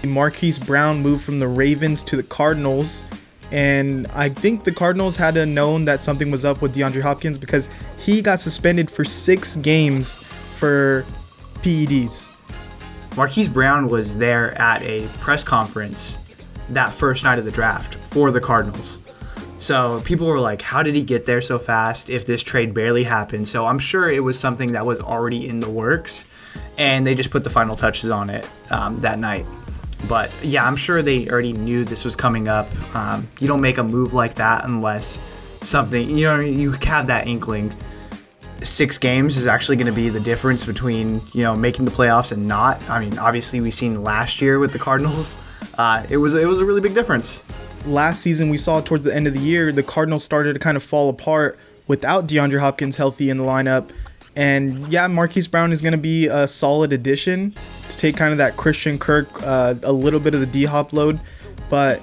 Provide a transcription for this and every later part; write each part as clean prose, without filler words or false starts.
Marquise Brown moved from the Ravens to the Cardinals, and I think the Cardinals had to known that something was up with DeAndre Hopkins because he got suspended for 6 games for PEDs. Marquise Brown was there at a press conference that first night of the draft for the Cardinals. So people were like, how did he get there so fast if this trade barely happened? So I'm sure it was something that was already in the works, and they just put the final touches on it that night. But yeah, I'm sure they already knew this was coming up. You don't make a move like that unless something, you have that inkling. 6 games is actually going to be the difference between, making the playoffs and not. I mean, obviously we've seen last year with the Cardinals. It was a really big difference. Last season, we saw towards the end of the year, the Cardinals started to kind of fall apart without DeAndre Hopkins healthy in the lineup. And yeah, Marquise Brown is going to be a solid addition to take kind of that Christian Kirk, a little bit of the D-Hop load. But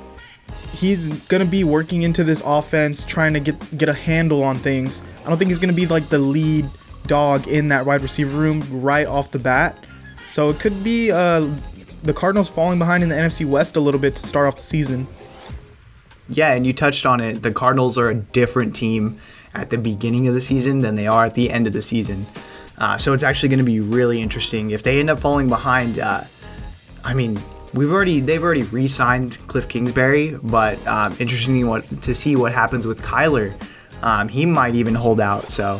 he's going to be working into this offense, trying to get a handle on things. I don't think he's going to be like the lead dog in that wide receiver room right off the bat. So it could be the Cardinals falling behind in the NFC West a little bit to start off the season. Yeah, and you touched on it. The Cardinals are a different team at the beginning of the season than they are at the end of the season. So it's actually going to be really interesting. If they end up falling behind, they've already re-signed Cliff Kingsbury, but interesting to see what happens with Kyler. He might even hold out, so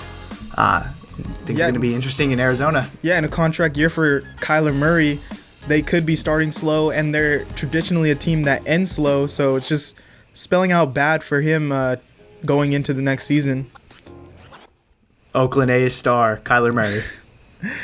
things are going to be interesting in Arizona. Yeah, in a contract year for Kyler Murray, they could be starting slow, and they're traditionally a team that ends slow, so it's just spelling out bad for him going into the next season. Oakland A's star, Kyler Murray.